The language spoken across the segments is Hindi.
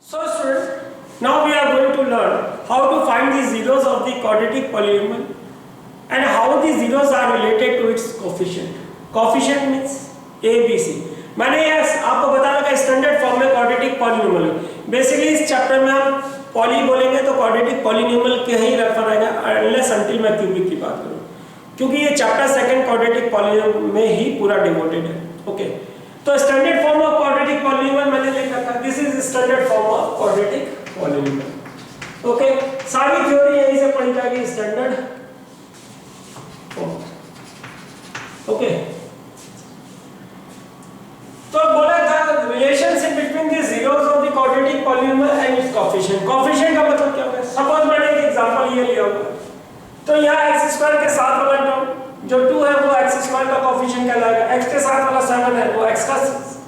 So students, now we are going to learn how to find the zeros of the quadratic polynomial and how the zeros are related to its coefficient. Coefficient means A, B, C. मैंने आपको बताया था स्टैंडर्ड फॉर्म में क्वाड्रेटिक पॉलिनोमियल। बेसिकली इस चैप्टर में हम पॉली बोलेंगे तो क्वाड्रेटिक पॉलिनोमियल के ही रेफर आएगा अनलेस अंटिल मैं क्यूबिक की बात करूं, क्योंकि ये चैप्टर सेकंड क्वाड्रेटिक पॉलिनोमियल में ही पूरा डिवोटेड है। ओके, तो standard form of quadratic polynomial मैंने लिख रखा, this is standard form of quadratic polynomial. Okay, सारी थ्योरी यहीं से पढ़ी जाएगी स्टैंडर्ड फॉर्म। ओके, तो बोला था relationship between the zeros of the quadratic polynomial and it's coefficient. Coefficient का मतलब क्या होता है? सपोज मैंने एक एग्जांपल ये लिया होगा, तो यहाँ x² के साथ वाला टर्म जो 2 है वो x² का कोएफिशिएंट कहलाएगा, x के साथ वाला 7 है वो x का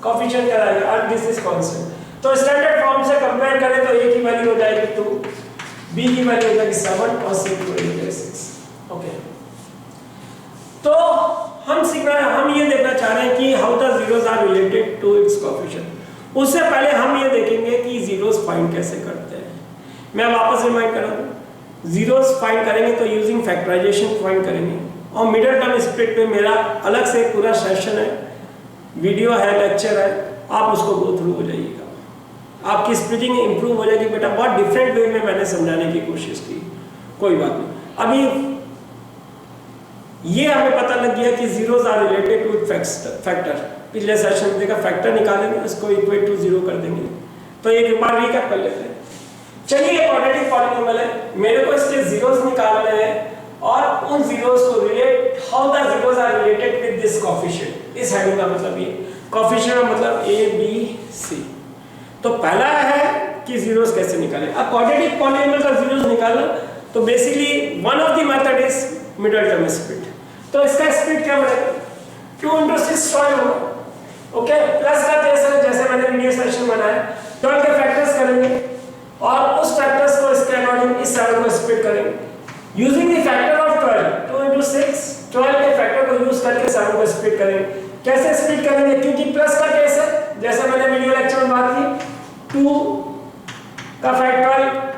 कोएफिशिएंट कहलाएगा और दिस इज कांस्टेंट। तो स्टैंडर्ड फॉर्म से कंपेयर करें तो a की वैल्यू हो जाएगी 2, b की वैल्यू हो जाएगी 7 और c की वैल्यू हो जाएगी 6। ओके, तो हम ये देखना चाह रहे हैं कि how the zeros are related to its coefficient. उससे पहले हम ये देखेंगे कि जीरोस फाइंड कैसे करते हैं। मैं वापस रिमाइंड कर रहा हूं, जीरोस फाइंड करेंगे तो यूजिंग फैक्टराइजेशन फाइंड करेंगे, और मिडिल टर्म स्प्लिट पे मेरा अलग से पूरा सेशन है, वीडियो है, लेक्चर है, आप उसको गो थ्रू हो जाइएगा, आपकी स्प्लिटिंग इंप्रूव हो जाएगी। बेटा बहुत डिफरेंट वे में मैंने समझाने की कोशिश की, कोई बात नहीं। अभी ये हमें पता लग गया कि zeros are related to factor. पिछले सेशन में देखा फैक्टर निकालेंगे, इसको इक्वेट टू जीरो कर देंगे। तो एक बार रिकैप कर लेते हैं। चलिए, ये क्वाड्रेटिक पॉलिनोमियल है, मेरे को इसके जीरोस निकालने हैं और उन जीरोस को relate, how the zeros are related with this coefficient. इस हेडिंग का मतलब ये कोएफिशिएंट का मतलब A, B, C। तो पहला है कि जीरोस कैसे निकालें। अब क्वाड्रेटिक पॉलिनोमियल का जीरोस निकालना, तो basically one of the method is middle term split. तो इसका स्प्लिट क्या बनेगा? 2 into 6 12 होगा। ओके, प्लस का केस है, जैसे मैंने वीडियो सेशन बनाया 12 के फैक्टर्स करेंगे और उस फैक्टर्स को इसके अकॉर्डिंग इस 7 को स्प्लिट करेंगे using the factor of 12। 2 into 6 12 के फैक्टर को यूज करके 7 को स्प्लिट करेंगे। कैसे स्प्लिट करेंगे? क्योंकि प्लस का केस है, जैसे मैंने वीडियो लेक्चर में बात की, 2 का फैक्टर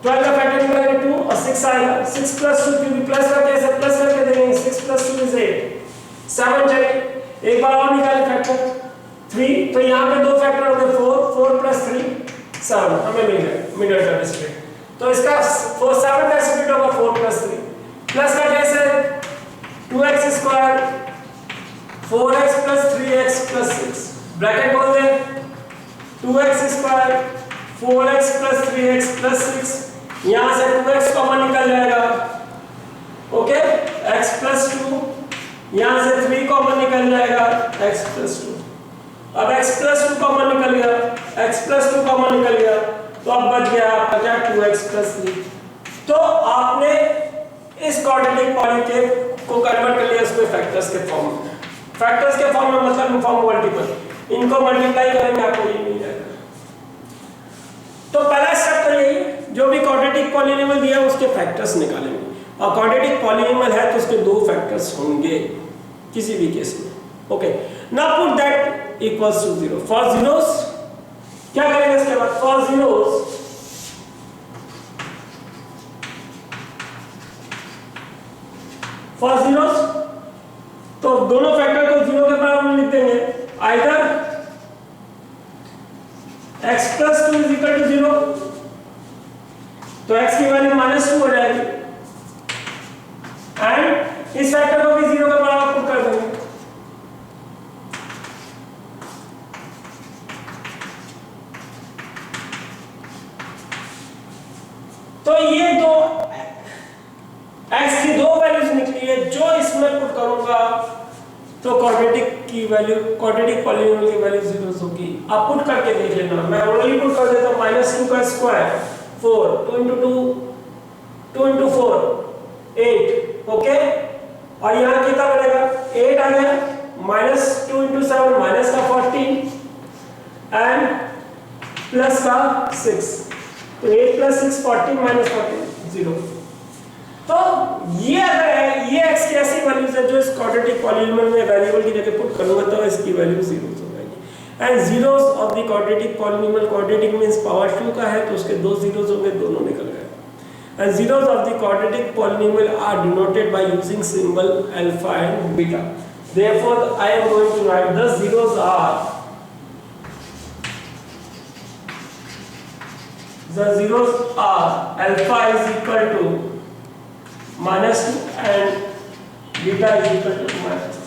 12 का फैक्टर निकालेंगे 2 और 6 आएगा, 6 plus 2, क्योंकि प्लस का केस है, प्लस करके देंगे, 6 plus 2 is 8, 7 चलिए एक बार और निकालें फैक्टर 3, तो यहाँ पे दो फैक्टर हो गए 4 plus 3 7, हमें मिल गया मिडिल टर्म स्प्लिट। तो इसका 7 का स्प्लिट होगा 4 plus 3, प्लस का केस है 2x square 4x plus 3x plus 6, bracket खोल दें 2x square 4x plus 3x plus 6, यहाँ से 2x कॉमन निकल जाएगा। ओके, x plus 2, यहाँ से 3 कॉमन निकल जाएगा, x plus 2। अब x plus 2 कॉमन निकल गया, x plus 2 कॉमन निकल गया, तो अब बच गया आपका क्या 2x plus 3। तो आपने इस क्वाड्रेटिक पॉलिनोमियल को कन्वर्ट कर लिया उसके फैक्टर्स के फॉर्म में। फैक्टर्स के फॉर्म में मतलब फॉर्म मल्टीपल, इनको मल्टीप्लाई करेंगे आपको ये मिल जाएगा। तो पहला स्टेप तो यही, जो भी क्वाड्रेटिक पॉलिनोमियल दिया उसके फैक्टर्स निकालेंगे, और क्वाड्रेटिक पॉलिनोमियल है तो उसके दो फैक्टर्स होंगे किसी भी केस में। Okay, now put that equals to 0 for zeros. क्या करेंगे इसके बाद? फॉर जीरोस तो दोनों फैक्टर को 0 के बराबर लिख देंगे, either x plus 2 is equal to 0, तो x की वैल्यू -2 हो जाएगी, एंड इस फैक्टर को भी 0 के बराबर पुट कर देंगे। तो ये दो x की दो वैल्यूज निकली है, जो इसमें पुट करूंगा तो क्वाड्रेटिक की वैल्यू, क्वाड्रेटिक पॉलिनोमियल की वैल्यू 0 होगी। आप पुट करके देख लेना, मैं ऑलरेडी पुट कर देता हूं, -2 का स्क्वायर 4, 2 into 2 2 into 4 8। ओके, और यहाँ कितना बनेगा? 8 आ गया, -2 into 7 माइनस का 14 एंड प्लस का 6, तो 8 plus 6 14 minus 14 0। तो ये अगर है, ये x की ऐसी वैल्यूज है जो इस क्वाड्रेटिक पॉलिनोमियल में वेरिएबल की जगह पुट करूंगा तो इसकी वैल्यू 0 हो जाएगी। And zeros of the quadratic polynomial, quadratic means power 2 का है तो उसके दो जीरोस होंगे, दोनों निकल गए। And zeros of the quadratic polynomial are denoted by using symbol alpha and beta. Therefore I am going to write the zeros are, the zeros are alpha is equal to -2 and beta is equal to -3।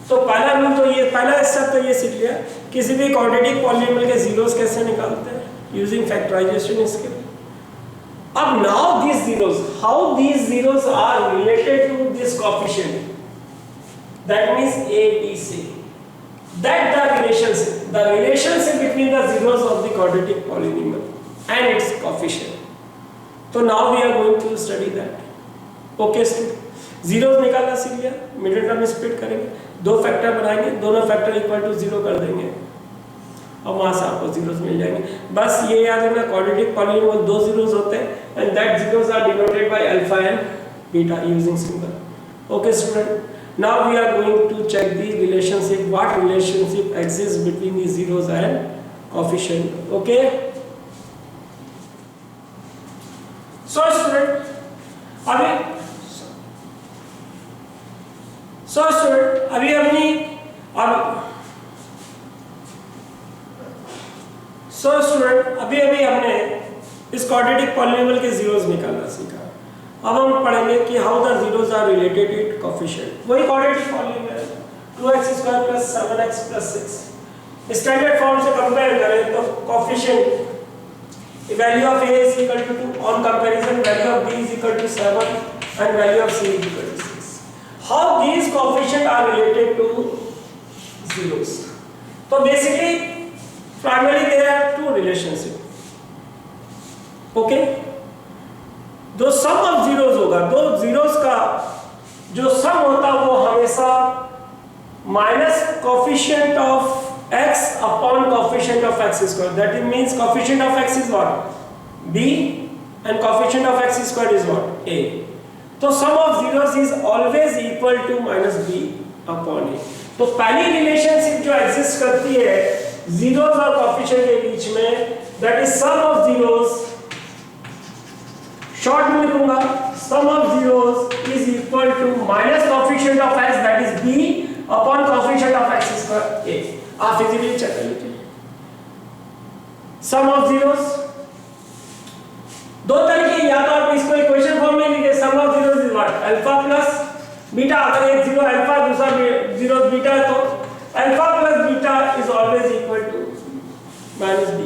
तो पहला रूल तो ये, पहला स्टेप तो ये सीख लिया किसी भी क्वाड्रेटिक पॉलिनोमियल के जीरोस कैसे निकालते हैं यूजिंग फैक्टराइजेशन स्कीम। अब now these zeros, how these zeros are related to this coefficient, that means a b c, that the relationship between the zeros of the quadratic polynomial and its coefficient. So now we are going to study that. Okay student, zeros निकालना सीख लिया, मिडिल टर्म स्प्लिट करेंगे, दो फैक्टर बनाएंगे, दोनों फैक्टर इक्वल टू 0 कर देंगे और वहां से आपको जीरोस मिल जाएंगे। बस ये याद रखना क्वाड्रेटिक पॉलिनोमियल दो जीरोस होते हैं and that zeros are denoted by alpha and beta using symbol. Okay student, now we are going to check the relationship, what relationship exists between the zeros and coefficient. Okay, so student अभी अपनी अभी हमने इस क्वाड्रेटिक पॉलिनोमियल के जीरोस निकालना सीखा। अब हम पढ़ेंगे कि how the zeros are related with coefficient. वही quadratic polynomial 2x² + 7x + 6 standard form से कंपेयर करें तो coefficient value of a is equal to 2, on comparison value of b is equal to 7 and value of c is equal to 6। how these coefficient are related to zeros? तो basically primarily there are two relationship। okay, जो सम ऑफ जीरोस होगा, दो जीरोस का जो सम होता है वो हमेशा minus coefficient of x upon coefficient of x², that it means coefficient of x is what b and coefficient of x² is what a। तो sum of zeros is always equal to -b upon a। तो पहली रिलेशनशिप जो एग्जिस्ट करती है जीरोस और कोएफिशिएंट के बीच में, that is sum of zeros, short में लिखूंगा sum of zeros is equal to minus coefficient of x that is b upon coefficient of x² a। आप इजीली चेक कर लीजिए सम ऑफ जीरोस दो तरीके, या तो आप इसको इक्वेशन फॉर्म में लिखिए sum of zeros is what alpha plus beta, अगर एक जीरो अल्फा दूसरा जीरो बीटा है तो alpha plus beta is always equal to -b।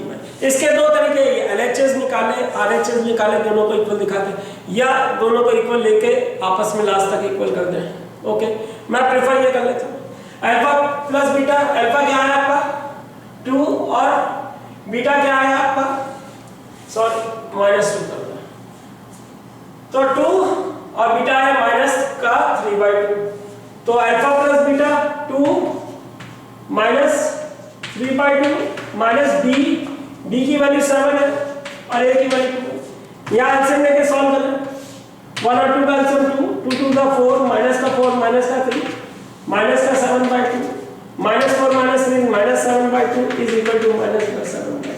इसके दो तरीके, LHS निकाले RHS निकाले, दोनों को इक्वल दिखाते या दोनों को इक्वल लेके आपस में लास्ट तक इक्वल कर दें। ओके, मैं प्रेफर ये कर लेता हूं अल्फा प्लस बीटा। अल्फा क्या है आपका 2 और बीटा क्या है आपका सॉरी -2 कर दो, तो 2 और बीटा है माइनस का 3/2, तो alpha plus beta 2 -3/2 minus b की वैल्यू 7 है और a की वैल्यू 2। यहाँ एलसीएम लेके सॉल्व कर लें, 1 और 2 का एलसीएम 2 2 का 4 माइनस का 4 माइनस का 3 माइनस का 7/2 -4 -3 -7/2 इज इक्वल टू -7/2।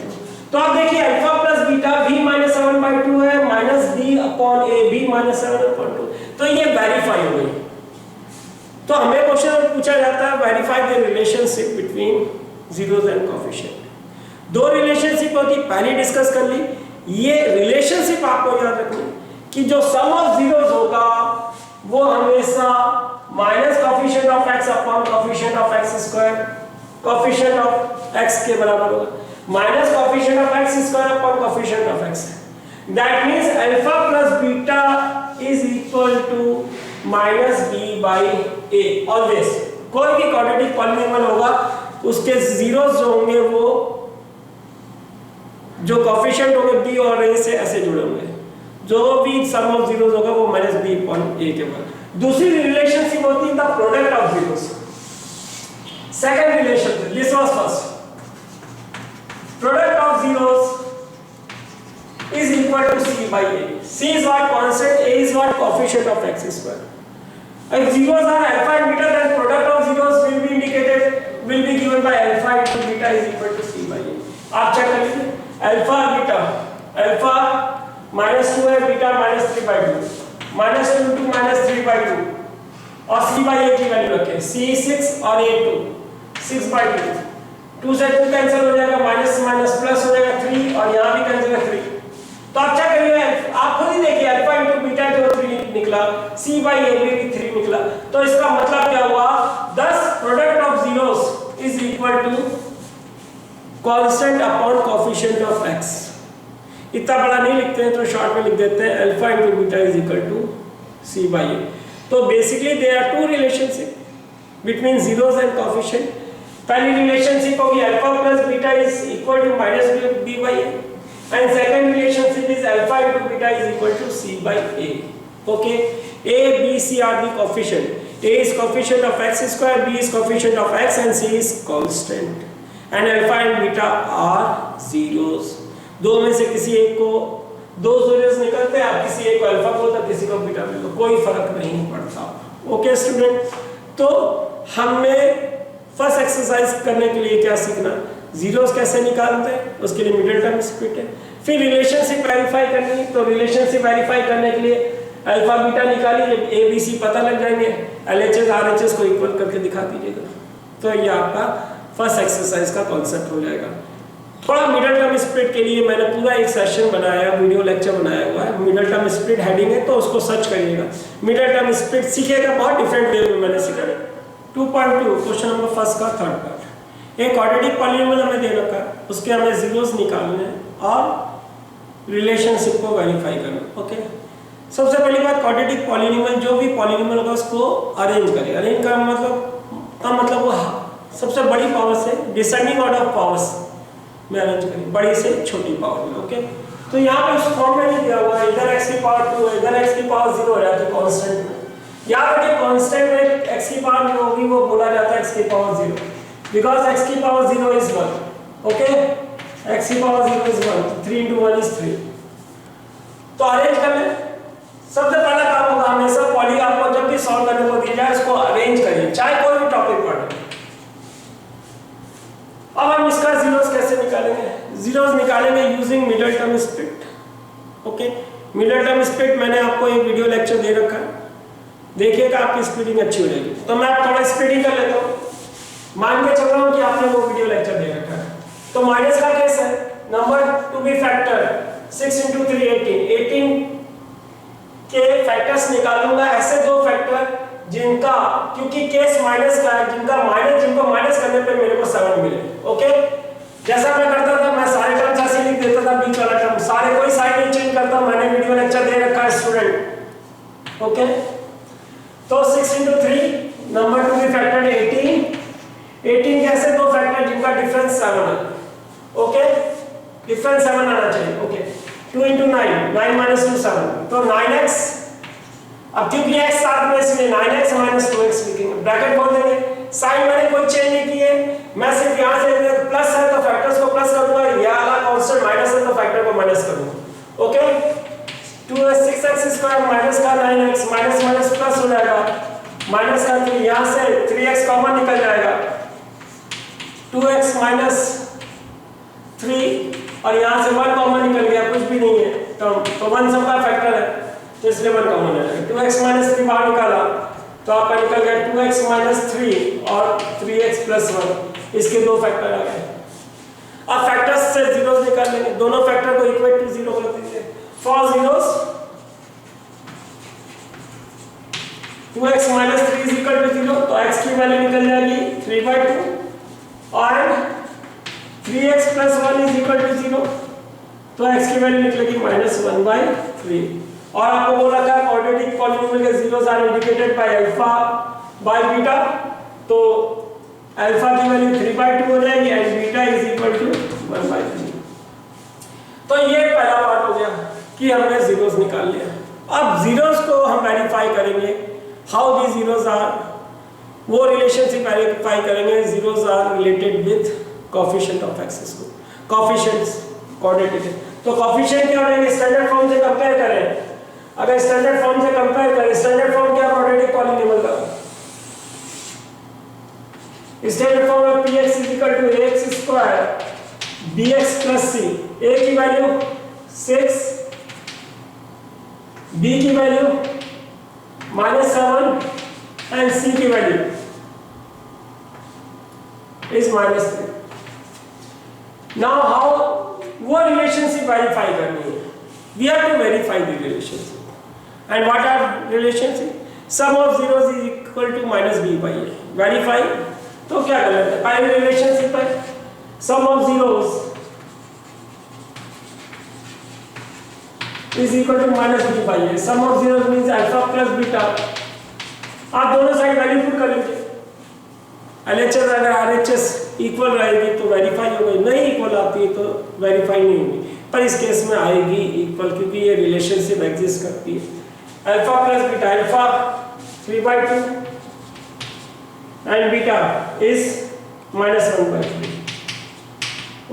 तो आप देखिए अल्फा प्लस बीटा b -7/2 है -b अपॉन a b -7/2, तो ये वेरीफाई हो गई। तो हमें क्वेश्चन पूछा जाता है verify the relationship between zeros and coefficient. दो रिलेशनशिप होती, पहले डिस्कस कर ली। ये रिलेशनशिप आपको याद रखनी कि जो सम ऑफ जीरोस होगा वो हमेशा minus coefficient of x upon coefficient of x², coefficient of x के बराबर होगा minus coefficient of x² upon coefficient of x। That means alpha plus beta is equal to -b/a always. कोई भी क्वाड्रेटिक पॉलिनोमियल होगा उसके जीरोस जो होंगे वो जो कोएफिशिएंट होंगे b और a से ऐसे जुड़े होंगे, जो भी सम ऑफ जीरोस होगा वो -b/a के बाद। दूसरी रिलेशनशिप होती है the product of zeros. Second relationship, this was first, product of zeros is equal to c/a। c is what constant, a is what coefficient of x²। If zeros are alpha and beta, then product of zeros will be indicated, will be given by alpha into beta is equal to c by a। आप चेक कर लीजिए, अल्फा बीटा, अल्फा -2 है, बीटा -3/2, -2 into -3/2 और c by a की वैल्यू रखें, c 6 और a 2, 6/2, 2 से 2 कैंसिल हो जाएगा, माइनस माइनस प्लस हो जाएगा 3 और यहाँ भी कैंसिल है 3। तो आप क्या करिए, आप खुद ही देखिए अल्फा इनटू बीटा जो 3 निकला, c by a भी 3 निकला। तो इसका मतलब क्या हुआ, thus product of zeros is equal to constant upon coefficient of x। इतना बड़ा नहीं लिखते हैं तो शॉर्ट में लिख देते हैं alpha into beta is equal to c by a। तो basically there are two relationship between zeros and coefficient. पहली रिलेशनशिप होगी alpha plus beta is equal to minus b by a and second relationship is alpha into beta is equal to c by a। okay, a b c are the coefficient, a is coefficient of x square, b is coefficient of x and c is constant and alpha and beta are zeros। दो में से किसी एक को दो zeros निकलते हैं, आप किसी एक को अल्फा बोलते किसी को बीटा बोलते, कोई फर्क नहीं पड़ता। ओके स्टूडेंट, तो हमने फर्स्ट एक्सरसाइज करने के लिए क्या सीखना, जीरोस कैसे निकालते हैं, उसके लिए मिडिल टर्म स्प्लिट है। फिर रिलेशनशिप वेरीफाई करनी है, तो रिलेशनशिप वेरीफाई करने के लिए अल्फा बीटा निकालिए, जब ए बी सी पता लग जाएंगे एलएचएस आरएचएस को इक्वल करके दिखा दीजिएगा। तो ये आपका फर्स्ट एक्सरसाइज का कॉन्सेप्ट हो जाएगा। थोड़ा मिडिल टर्म स्प्लिट के लिए मैंने पूरा एक सेशन बनाया, वीडियो लेक्चर बनाया हुआ है, मिडिल टर्म स्प्लिट हेडिंग है, तो उसको सर्च करिएगा। मिडिल टर्म स्प्लिट सीखिएगा, बहुत डिफरेंट वे में मैंने सिखाया। 2.2 क्वेश्चन नंबर फर्स्ट का थर्ड पार्ट। एक क्वाड्रेटिक पॉलीनोमियल हमें दे रखा है, उसके हमें जीरोस निकालने हैं और रिलेशनशिप को वेरीफाई करना। ओके, सबसे पहली बात, क्वाड्रेटिक पॉलीनोमियल जो भी पॉलीनोमियल होगा उसको अरेंज करें। अरेंज का मतलब वो सबसे बड़ी पावर से डिसेंडिंग ऑर्डर ऑफ पावर्स में अरेंज करें, बड़ी से छोटी पावर में। ओके, तो यहाँ पे उस फॉर्म में नहीं दिया हुआ है, इधर x की पावर 2 है, इधर x की पावर 0 हो जाती है कांस्टेंट में। यहाँ पे कांस्टेंट में x की पावर जो होगी वो बोला जाता है x की पावर 0, because x की पावर 0 is 1। ओके, x की पावर 0 is 1, 3 into 1 is 3। तो अरेंज कर लें। सबसे पहला काम होगा हमेशा पॉली आपको जब भी सॉल्व करने को दिया जाए उसको अरेंज करिए, चाहे कोई भी टॉपिक पढ़ लें। अब हम इसका जीरोस कैसे निकालेंगे, जीरोस निकालेंगे using middle term split. Okay, middle term split मैंने आपको एक वीडियो लेक्चर दे रखा है, देखिएगा आपकी स्प्लिटिंग अच्छी हो जाएगी। तो मैं थोड़ा स्प्लिटिंग कर लेता हूँ, मान के चल रहा हूं कि आपने वो वीडियो लेक्चर दे रखा है। तो माइनस का केस है, number to be factor 6 into 3 18 के फैक्टर्स निकालूंगा, ऐसे दो फैक्टर जिनका, क्योंकि केस माइनस का है, जिनको माइनस करने पे मेरे को 7 मिले। ओके, जैसा मैं करता था, मैं सारे टर्म्स ऐसे लिख देता था, बीच वाला टर्म सारे, कोई साइड नहीं चेंज करता, मैंने वीडियो लेक्चर दे रखा है स्टूडेंट। ओके, तो 6 into 3 number to be factor 18 कैसे दो फैक्टर जिनका डिफरेंस 7 है। ओके, डिफरेंस 7 आना चाहिए। ओके, 2 into 9 9 minus 2 7, तो 9x। अब क्योंकि x साथ में इसलिए 9x minus 2x लिखेंगे, ब्रैकेट खोल देंगे। साइन मैंने कोई चेंज नहीं की है, मैं सिर्फ यहाँ से प्लस है तो फैक्टर्स को प्लस कर दूंगा, ये वाला कांस्टेंट माइनस है तो फैक्टर को माइनस कर दूंगा। ओके, 6x स्क्वायर माइनस का 9x, माइनस माइनस प्लस हो जाएगा, माइनस का 3, यहाँ से 3x कॉमन निकल जाएगा, 2x minus 3 और यहाँ से 1 कॉमन निकल गया, कुछ भी नहीं है टर्म, तो 1 सबका फैक्टर है तो इसलिए 1 कॉमन है। 2x minus 3 बाहर निकाला तो आपका निकल गया 2x minus 3 और 3x plus 1, इसके दो फैक्टर आ गए। अब फैक्टर्स से जीरोस निकाल लेंगे, दोनों फैक्टर को इक्वेट टू 0 कर दीजिए। For zeros 2x minus 3 is equal to 0, तो x की वैल्यू निकल जाएगी 3/2 और 3x plus 1 is equal to 0, तो x की वैल्यू निकलेगी -1/3। और आपको बोला था क्वाड्रेटिक पॉलीनोमियल के zeros are indicated by alpha by beta, तो अल्फा की वैल्यू 3/2 हो जाएगी and beta is equal to 1/3। तो ये पहला पार्ट हो गया कि हमने जीरोस निकाल लिया। अब जीरोस को हम वेरीफाई करेंगे, हाउ दी जीरोस आर, वो रिलेशनशिप वेरीफाई करेंगे। Zeros are related with coefficient of x's को, कोएफिशिएंट्स क्वाड्रेटिक है तो कोएफिशिएंट क्या होंगे, स्टैंडर्ड फॉर्म से कंपेयर करें। अगर स्टैंडर्ड फॉर्म से कंपेयर करें, स्टैंडर्ड फॉर्म क्या क्वाड्रेटिक पॉलीनोमियल का, स्टैंडर्ड फॉर्म में px is equal to ax square bx plus c। a की वैल्यू 6, b की वैल्यू -7 एंड c की वैल्यू इज -3। नाउ हाउ वो रिलेशनशिप वेरीफाई करनी है? We have to verify the relationship. And what are relationship? Sum of zeros is equal to -b by a। Verify तो क्या कर लेते हैं? पहली रिलेशनशिप है sum of zeros is equal to -b by a। Sum of zeros means alpha plus beta. आप दोनों साइड वैल्यू पुट कर लीजिए। LHS अगर RHS इक्वल रहेगी तो वेरीफाई होगी, नहीं इक्वल आती है तो वेरीफाई नहीं होगी। पर इस केस में आएगी इक्वल, क्योंकि ये रिलेशनशिप एग्जिस्ट करती है। Alpha plus beta, alpha 3/2 and beta is -1/3।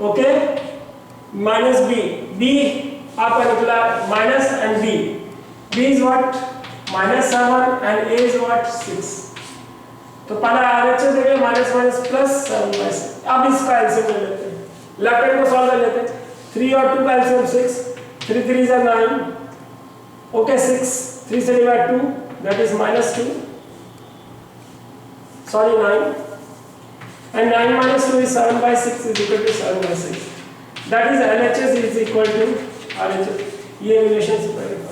Okay, -b आपका निकला minus and b is what -7 and a is what 6। तो पहला RHS देखिए माइनस माइनस प्लस 7/6। अब इसका एलसीएम ले लेते हैं, लेफ्ट हैंड को सॉल्व कर लेते हैं। 3 और 2 का एलसीएम 6, 3 3 is 9। ओके, 6 3 से divide 2 that is -2, sorry 9, and 9 minus 2 is 7/6 is equal to 7/6। That is LHS is equal to RHS। ये relationship verify.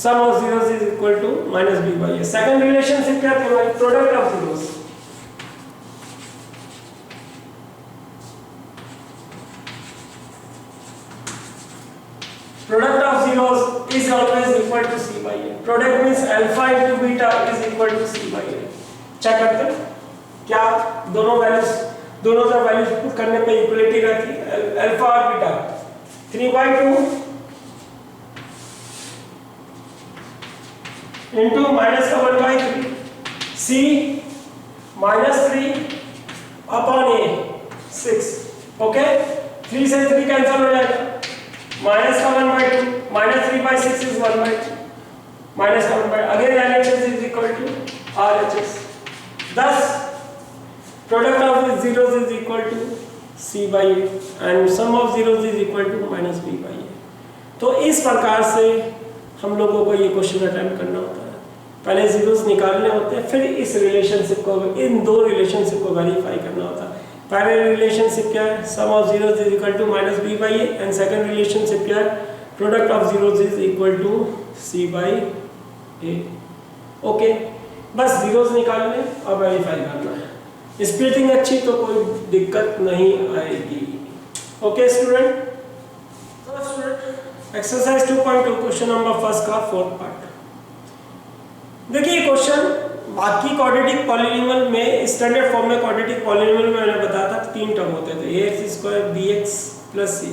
Sum of zeros is equal to -b by a। Second relationship क्या थी हमारी? Product of zeros। Product of zeros is always equal to c by a। Product means alpha into beta is equal to c by a। Check करते हैं क्या दोनों का वैल्यूज पुट करने पे इक्वलिटी रहती है। अल्फा और beta 3/2 into -1/3 c -3 upon a 6। Okay, 3 से 3 कैंसिल हो जाएगा, -1/2 -3/6 is 1/2 -1/2। Again LHS is equal to RHS। thus product of zeros is equal to c by a and sum of zeros is equal to -b by a। तो इस प्रकार से हम लोगों को ये क्वेश्चन अटेम्प्ट करना होता है। पहले जीरोस निकालने होते हैं, फिर इस रिलेशनशिप को, इन दो रिलेशनशिप को वेरीफाई करना होता है। पहले रिलेशनशिप क्या है? Sum of zeros is equal to -b by a and second relationship क्या है? Product of zeros is equal to c by a। Okay, बस जीरोस निकालने और वेरीफाई करना है। स्प्लिटिंग अच्छी तो कोई दिक्कत नहीं आएगी। Okay student, exercise 2.2 question number first का फोर्थ पार्ट। देखिए क्वेश्चन बाकी क्वाड्रेटिक पॉलिनोमियल में, स्टैंडर्ड फॉर्म में क्वाड्रेटिक पॉलिनोमियल में मैंने बताया था 3 टर्म होते थे, ax square bx plus c।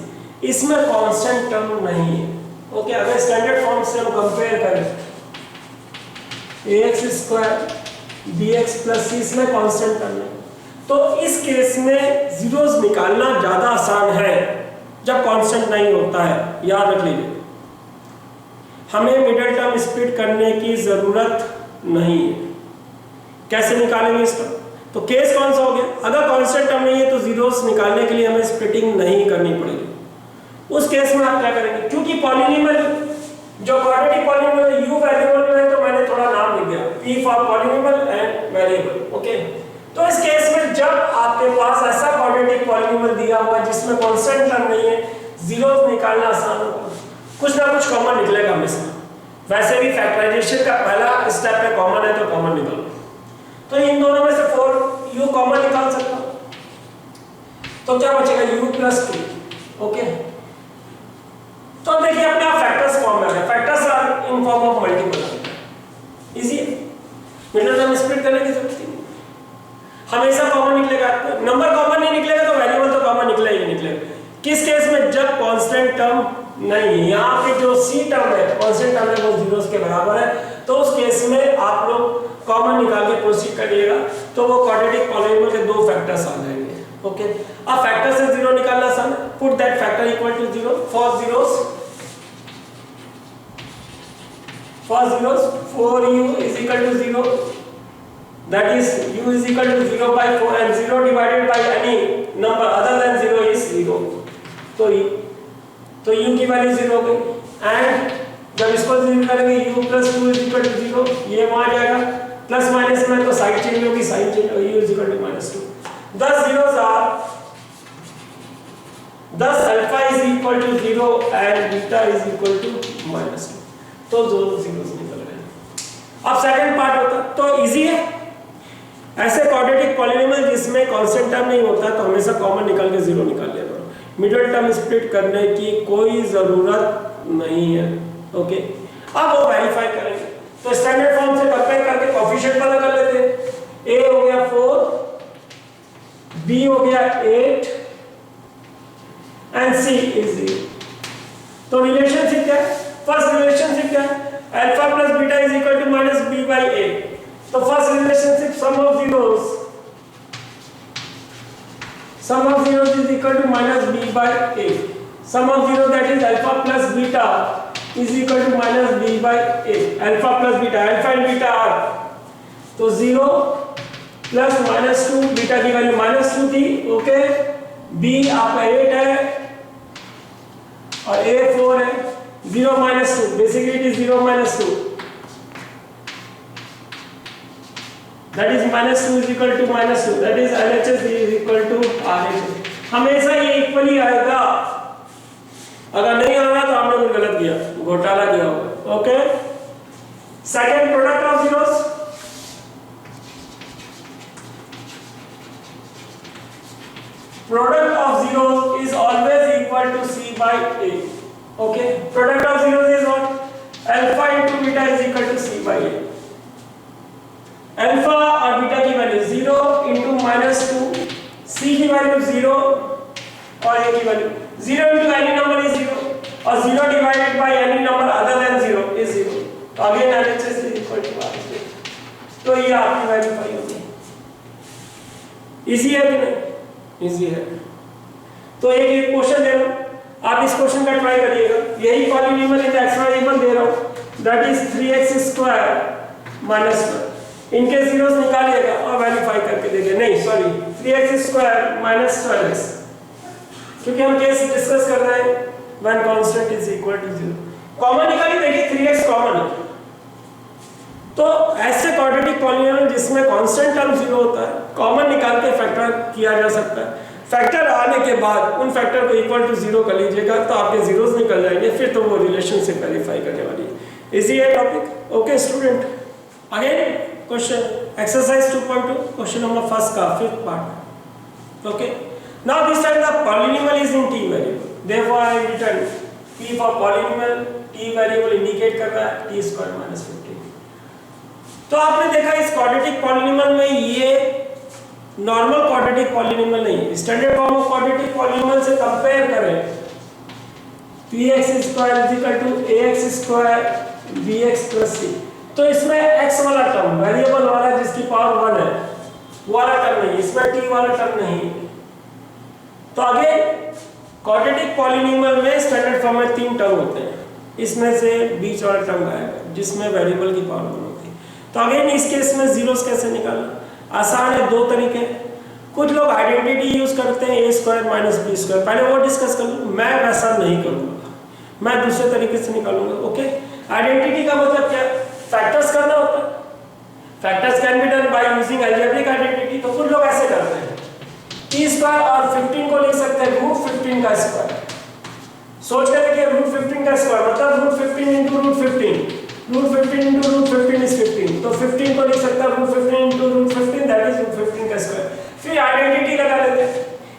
इसमें कांस्टेंट टर्म नहीं है। ओके, अगर स्टैंडर्ड फॉर्म से हम कंपेयर करें ax square bx plus c, इसमें कांस्टेंट टर्म है। तो इस केस में जीरोस निकालना ज्यादा आसान है जब कांस्टेंट नहीं होता है। याद रख लीजिए, हमें मिडिल टर्म स्प्लिट करने की जरूरत नहीं है। कैसे निकालेंगे इसका? तो केस कौन सा हो गया? अगर कांस्टेंट टर्म नहीं है तो जीरोस निकालने के लिए हमें स्प्लिटिंग नहीं करनी पड़ेगी। उस केस में आप क्या करेंगे? क्योंकि पॉलिनोमियल जो क्वाड्रेटिक पॉलिनोमियल u वेरिएबल में है तो मैंने थोड़ा नाम लिख दिया, p for polynomial and variable. Okay, तो इस केस में जब आपके पास ऐसा क्वाड्रेटिक पॉलिनोमियल दिया हुआ है जिसमें कांस्टेंट टर्म नहीं है, जीरोस निकालना आसान होगा। कुछ ना कुछ कॉमन निकलेगा हमेशा। वैसे भी फैक्टराइजेशन का पहला स्टेप है कॉमन है तो कॉमन निकालो। तो इन दोनों में से 4u कॉमन निकाल सकता हूं, तो क्या बचेगा? u plus 2। ओके, तो देखिए अपने आप फैक्टर्स फॉर्म में आ गए। Factors are in form of multiple. Easy है, मिडिल टर्म स्प्लिट करने की जरूरत नहीं, हमेशा कॉमन निकलेगा। नंबर कॉमन नहीं निकलेगा तो वेरिएबल तो कॉमन निकलेगा ही निकलेगा। किस केस में? जब कांस्टेंट टर्म नहीं है। यहाँ पे जो सी टर्म है, कांस्टेंट टर्म है, वो जीरोस के बराबर है, तो उस केस में आप लोग कॉमन निकाल के प्रोसीड करिएगा तो वो क्वाड्रेटिक पॉलिनोमियल के 2 फैक्टर्स आ जाएंगे। ओके, अब फैक्टर से जीरो निकालना आसान है। Put that factor equal to 0 for zeros 4u is equal to 0, that is u is equal to 0 by 4 and 0 divided by any number other than 0 is 0. तो u की वैल्यू 0 हो गई एंड जब इसको जीरो करेंगे u plus 2 is equal to 0 ये वहां आ जाएगा प्लस माइनस में तो साइड चेंज होगी साइन चेंज होगी u is equal to -2 10 zeros are 10 alpha is equal to 0 and beta is equal to -2 तो दो zeros निकल गए। अब सेकंड पार्ट होता तो इजी है ऐसे क्वाड्रेटिक पॉलिनोमियल जिसमें कांस्टेंट टर्म नहीं होता तो हमेशा कॉमन निकाल के 0 निकाल लिया करो मिडिल टर्म स्प्लिट करने की कोई जरूरत नहीं है ओके। अब वो वेरीफाई करेंगे तो स्टैंडर्ड फॉर्म से कंपेयर करके कोएफिशिएंट पता कर लेते हैं a हो गया 4 b हो गया 8 एंड c इज 0 तो रिलेशनशिप क्या है फर्स्ट रिलेशनशिप क्या है alpha plus beta is equal to minus b by a तो first relationship sum of zeros is equal to minus b by a sum of zeros that is alpha plus beta is equal to minus b by a alpha plus beta alpha and beta are तो 0 प्लस -2 बीटा की वैल्यू -2 थी ओके b आपका 8 है और a 4 है 0 -2 basically it is 0 -2 that is -2 is equal to -2 that is LHS is equal to RHS हमेशा ये इक्वली आएगा अगर नहीं आया तो आपने कुछ गलत किया घोटाला किया होगा okay. Second product of zeros product of zeros is always equal to c by a okay product of zeros is what alpha into beta is equal to c by a alpha और बीटा की वैल्यू 0 into -2 c की वैल्यू 0 और a की value 0 into any number is 0 और 0 divided by any number other than 0 is 0 तो again LHS is equal to RHS तो ये आपकी वैल्यू पाई होगी इजी है कि नहीं इजी है। तो एक क्वेश्चन दे रहा हूं आप इस क्वेश्चन का ट्राई करिएगा यही polynomial in the x variable दे रहा हूं दैट इज 3x² -1 इनके जीरोस निकालिएगा और वेरीफाई करके देखिए नहीं सॉरी 3x² -12x क्योंकि हम केस डिस्कस कर रहे हैं when constant is equal to 0 common निकालिए देखिए 3x कॉमन है तो ऐसे क्वाड्रेटिक पॉलिनोमियल जिसमें कांस्टेंट टर्म 0 होता है कॉमन निकाल के फैक्टर किया जा सकता है फैक्टर आने के बाद उन फैक्टर को इक्वल टू 0 कर लीजिएगा तो आपके जीरोस निकल जाएंगे फिर तो वो रिलेशनशिप वेरीफाई करने वाली है इजी है topic okay student. Again question exercise 2.2 question number first का fifth part okay now this time the polynomial is in t variable therefore I have written p for polynomial t variable indicate कर रहा है t² -15 तो आपने देखा इस क्वाड्रेटिक पॉलिनोमियल में ये नॉर्मल क्वाड्रेटिक पॉलिनोमियल नहीं standard form of quadratic polynomial से कंपेयर करें px² ax² bx + c तो इसमें x वाला टर्म वेरिएबल वाला जिसकी पावर 1 है वो वाला टर्म नहीं इसमें t वाला टर्म नहीं तो आगे क्वाड्रेटिक पॉलिनोमियल में स्टैंडर्ड फॉर्म में 3 टर्म होते हैं इसमें से बीच वाला टर्म गायब है जिसमें वेरिएबल की पावर 1 होती है तो अगेन इस केस में जीरोस कैसे निकालना आसान है दो तरीके कुछ लोग आइडेंटिटी यूज करते हैं a² - b² पहले वो डिस्कस कर लूं मैं वैसा नहीं करूंगा मैं दूसरे तरीके से निकालूंगा ओके। आइडेंटिटी का मतलब क्या फैक्टर्स करना होता है factors can be done by using algebraic identity तो कुछ लोग ऐसे करते हैं t² और 15 को लिख सकते हैं √15 का स्क्वायर सोच के देखिए √15 का स्क्वायर मतलब √15 * √15 √15 is 15 तो 15 को लिख सकता है √15 * √15 दैट इज √15 का स्क्वायर फिर आइडेंटिटी लगा लेते हैं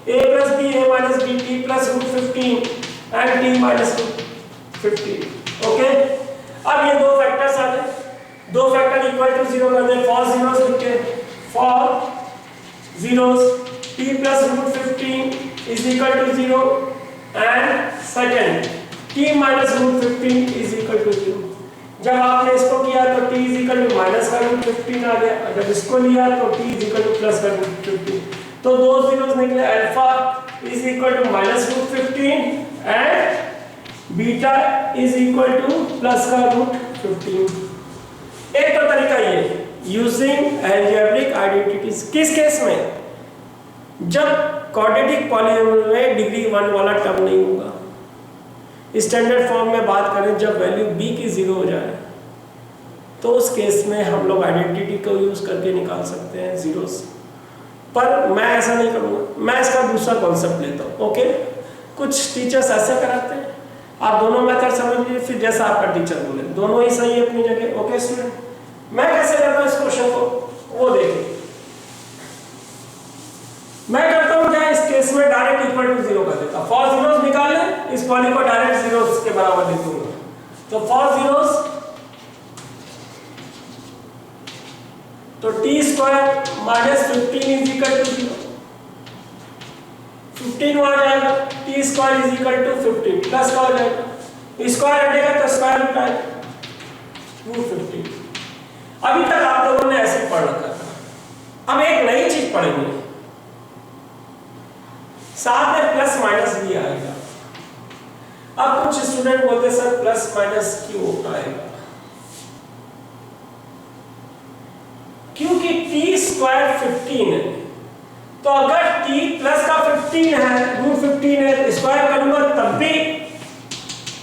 a + b a - b t + √15 and t - √15 okay. अब ये दो फैक्टर्स आ गए दो फैक्टर इक्वल टू 0 कर दें फॉर जीरोस लिख के for zeros t + √15 is equal to 0 and second t - √15 is equal to 0 जब आपने इसको किया तो t is equal to minus का √15 आ गया जब इसको लिया तो t is equal to plus का √15 तो दो जीरोस निकले alpha is equal to -√15 and beta is equal to plus का √15 एक तो तरीका ये यूजिंग अलजेब्रिक आइडेंटिटीज। किस केस में? जब क्वाड्रेटिक पॉलीनोमियल में डिग्री 1 वाला टर्म नहीं होगा। स्टैंडर्ड फॉर्म में बात करें, जब वैल्यू b की 0 हो जाए तो उस केस में हम लोग आइडेंटिटी को यूज करके निकाल सकते हैं जीरोस, पर मैं ऐसा नहीं करूँगा, मैं इसका दूसरा कॉन्सेप्ट लेता हूँ। ओके, कुछ टीचर्स ऐसे कराते हैं, आप दोनों मेथड समझ लीजिए, फिर जैसा आपका टीचर बोले दोनों ही सही है अपनी जगह। ओके स्टूडेंट, मैं कैसे करता हूँ इस क्वेश्चन को वो देखिए। मैं करता हूँ क्या, इस केस में डायरेक्ट इक्वल टू 0 कर देता। फॉर जीरोस निकाल लें, इस पॉली को डायरेक्ट जीरोस के बराबर लिख दूंगा। तो फॉर जीरोस तो t square minus 15 is equal to 0, 15 वहां जाएगा, t square is equal to 15 plus का हो जाएगा, स्क्वायर हटेगा तो स्क्वायर रूट आएगा रूट 15। अभी तक आप लोगों ने ऐसे पढ़ रखा था। अब एक नई चीज पढ़ेंगे, साथ में प्लस माइनस भी आएगा। अब कुछ स्टूडेंट बोलते सर प्लस माइनस क्यों आएगा? क्योंकि t स्क्वायर 15 है, तो अगर t प्लस का 15 है, रूट 15 है, स्क्वायर करूंगा तब भी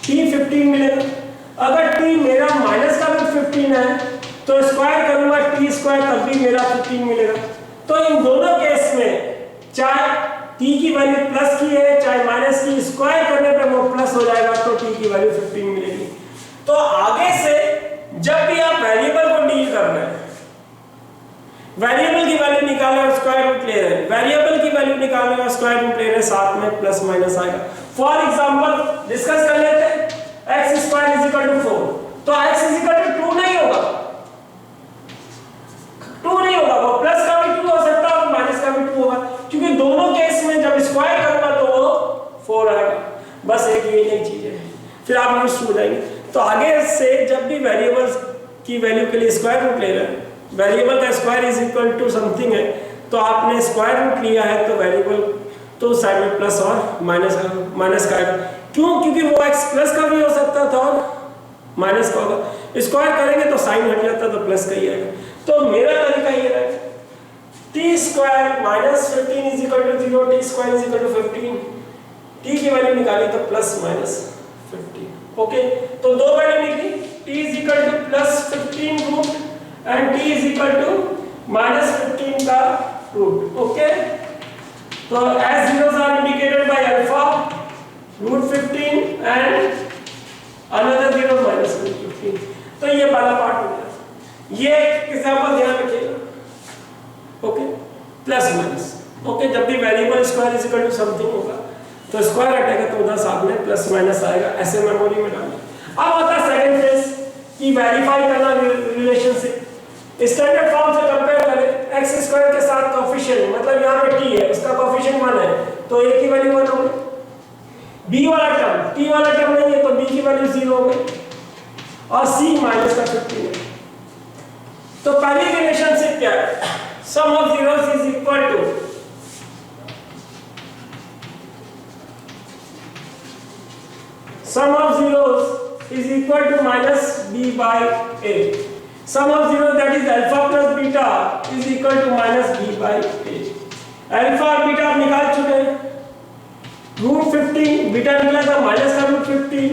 t 15 मिलेगा। अगर t मेरा माइनस का रूट 15 है तो स्क्वायर करूंगा t स्क्वायर तब भी मेरा 15 मिलेगा। तो इन दोनों केस में चाहे t की वैल्यू प्लस की है चाहे माइनस की, स्क्वायर करने पे वो प्लस हो जाएगा तो t की वैल्यू 15 मिलेगी। तो आगे से जब भी आप वेरिएबल को डील कर रहे हैं, वेरिएबल की वैल्यू निकाल रहे हो स्क्वायर रूट ले रहे हैं, वेरिएबल की वैल्यू निकाल रहे हो स्क्वायर रूट ले रहे हैं, साथ में प्लस माइनस आएगा। फॉर एग्जांपल डिस्कस कर लेते हैं, x square is equal to 4, तो x इज इक्वल टू 2 नहीं होगा, 2 नहीं होगा, वो प्लस का भी 2 हो सकता है और माइनस का भी 2 होगा, क्योंकि दोनों केस में जब स्क्वायर करूंगा तो वो 4 आएगा। बस एक ये नई चीज है, फिर आप यूज हो जाएंगे। तो आगे से जब भी वेरिएबल्स की वैल्यू के लिए स्क्वायर रूट ले रहे हैं, वेरिएबल का square is equal to something है, तो आपने स्क्वायर रूट लिया है तो वेरिएबल तो साइड में प्लस और माइनस का आएगा। क्यों? क्योंकि वो x प्लस का भी हो सकता था और माइनस का होगा। स्क्वायर करेंगे तो साइन हट जाता तो प्लस का ही आएगा। तो मेरा तरीका ये रहेगा, t square minus 15 is equal to 0, t square is equal to 15, t की वैल्यू निकाली तो प्लस माइनस 15। ओके, तो दो वैल्यू निकली, t is equal to plus 15 root and t is equal to minus 15 का root. Okay, तो as zeros are indicated by alpha root 15 and another zero minus root 15. तो ये पहला पार्ट हो गया। ये एग्जांपल ध्यान रखिएगा। Okay, plus minus. ओके, जब भी variable square is equal to something होगा तो स्क्वायर हटेगा तो उधर साथ में प्लस माइनस आएगा, ऐसे मेमोरी में डालना। अब आता है सेकंड फेज की वेरीफाई करना रिलेशनशिप। स्टैंडर्ड फॉर्म से कंपेयर करें, x स्क्वायर के साथ कोएफिशिएंट, मतलब यहाँ पे t है, इसका कोएफिशिएंट 1 है तो a की वैल्यू 1 होगी। b वाला टर्म, t वाला टर्म नहीं है तो b की वैल्यू 0 हो गई और c माइनस का 15 है। तो पहली रिलेशनशिप क्या है? Sum of zeros is equal to sum of zeros is equal to minus b by a. Sum of zeros, that is alpha plus beta, is equal to minus b by a. Alpha और बीटा आप निकाल चुके हैं। रूट 15 बीटा निकला था माइनस का रूट 15,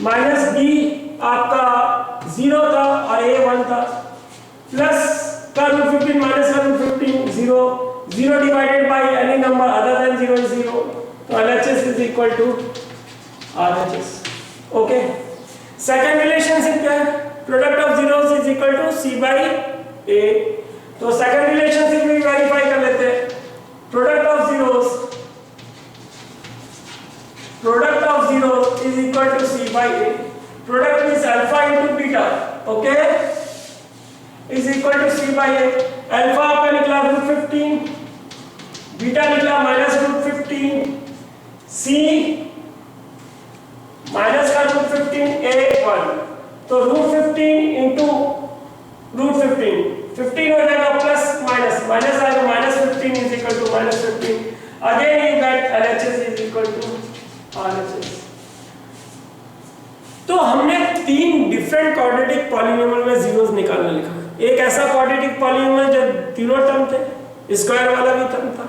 माइनस b आपका 0 था और a 1 था, प्लस का रूट 15 माइनस का root 15 0, 0 divided by any number other than 0 is 0, तो LHS is equal to RHS. Okay, second relationship क्या है? Product of zeros is equal to c by a. तो सेकंड रिलेशनशिप भी वेरीफाई कर लेते हैं। Product of zeros is equal to c by a. Product means alpha into beta, okay, is equal to c by a. Alpha आपका निकला रूट 15, बीटा निकला माइनस रूट 15, c माइनस का रूट 15 a 1, तो रूट 15 इंटू रूट 15 हो जाएगा प्लस माइनस, माइनस आएगा minus 15 is equal to minus 15, again you get LHS is equal to RHS। तो हमने तीन डिफरेंट क्वाड्रेटिक पॉलीनोमियल में जीरोस निकालना लिखा है। एक ऐसा क्वाड्रेटिक पॉलिनोमियल जो तीनों टर्म थे, स्क्वायर वाला भी टर्म था,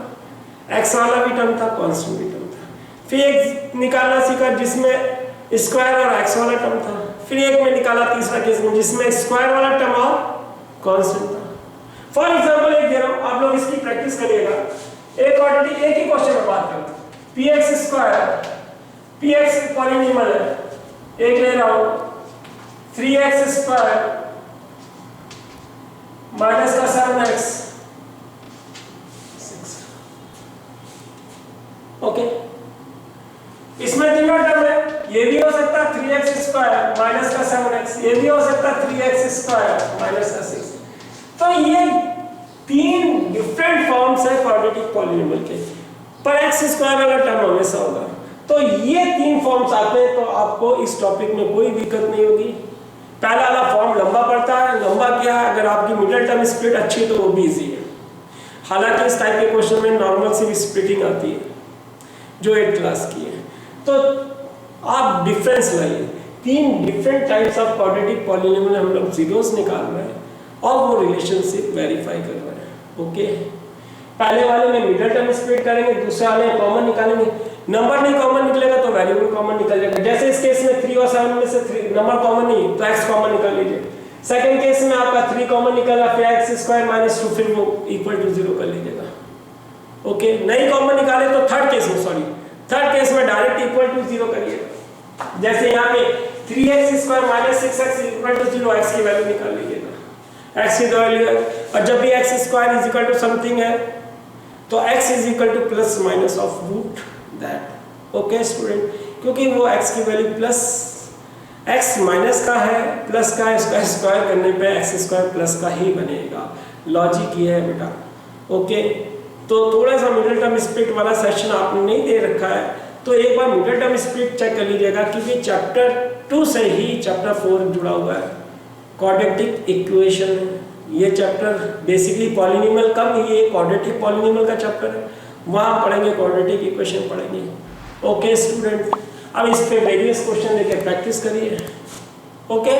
एक्स वाला भी टर्म था, कांस्टेंट भी टर्म था। फिर एक निकालना सीखा जिसमें स्क्वायर और एक्स वाला टर्म था। फिर एक में निकाला तीसरा केस में जिसमें स्क्वायर वाला टर्म और कांस्टेंट था। फॉर एग्जांपल एक दे रहा हूं, आप लोग इसकी प्रैक्टिस करिएगा। एक क्वाड्रेटिक एक ही क्वेश्चन में बात करते हैं। px स्क्वायर, px पॉलिनोमियल है, एक ले रहा हूं 3x स्क्वायर माइनस का 7x 6। ओके, इसमें तीनों टर्म है, ये भी हो सकता है 3x स्क्वायर माइनस का 7x, ये भी हो सकता है 3x स्क्वायर माइनस का 6। तो ये तीन डिफरेंट फॉर्म्स है क्वाड्रेटिक पॉलिनोमियल के, पर x स्क्वायर वाला टर्म हमेशा होगा। तो ये तीन फॉर्म्स आते हैं, तो आपको इस टॉपिक में कोई दिक्कत नहीं होगी। पहला वाला फॉर्म लंबा पड़ता है, लंबा क्या है, अगर आपकी मिडिल टर्म स्प्लिट अच्छी है तो वो भी इजी है। हालांकि इस टाइप के क्वेश्चन में नॉर्मल सी स्प्लिटिंग आती है जो 8th क्लास की है। तो आप डिफरेंस लाइए, तीन different types of quadratic polynomial हम लोग जीरोस निकाल रहे हैं और वो रिलेशनशिप वेरीफाई कर रहे हैं। ओके, पहले वाले में मिडिल टर्म स्प्लिट करेंगे, दूसरे वाले में कॉमन निकालेंगे। नंबर नहीं कॉमन निकलेगा तो वेरिएबल कॉमन निकल जाएगा। जैसे इस केस में 3 और 7 में से 3 नंबर कॉमन नहीं तो x कॉमन निकाल लीजिए। सेकंड केस में आपका 3 कॉमन निकला, फिर x स्क्वायर माइनस 2 फिर वो इक्वल टू 0 कर लीजिएगा। ओके, नहीं कॉमन निकाले तो थर्ड केस में डायरेक्ट इक्वल टू 0 करिएगा। जैसे यहाँ पे 3x square minus 6x equal to 0, x की वैल्यू निकाल लीजिएगा, x की वैल्यू। और जब भी x square is equal to something है तो x is equal to plus minus of root that. Okay student, क्योंकि वो x की वैल्यू प्लस x माइनस का है, प्लस का है, इसका स्क्वायर करने पे x स्क्वायर प्लस का ही बनेगा। लॉजिक ये है बेटा। ओके, तो थोड़ा सा मिडिल टर्म स्प्लिट वाला सेशन आपने नहीं दे रखा है तो एक बार मिडिल टर्म स्प्लिट चेक कर लीजिएगा, क्योंकि चैप्टर 2 से ही चैप्टर 4 जुड़ा हुआ है। क्वाड्रेटिक इक्वेशन, ये चैप्टर बेसिकली पॉलिनोमियल कम, ये क्वाड्रेटिक पॉलिनोमियल का चैप्टर है, वहाँ पढ़ेंगे क्वाड्रेटिक इक्वेशन पढ़ेंगे। ओके स्टूडेंट, अब इस पे वेरियस क्वेश्चन लेके प्रैक्टिस करिए। ओके।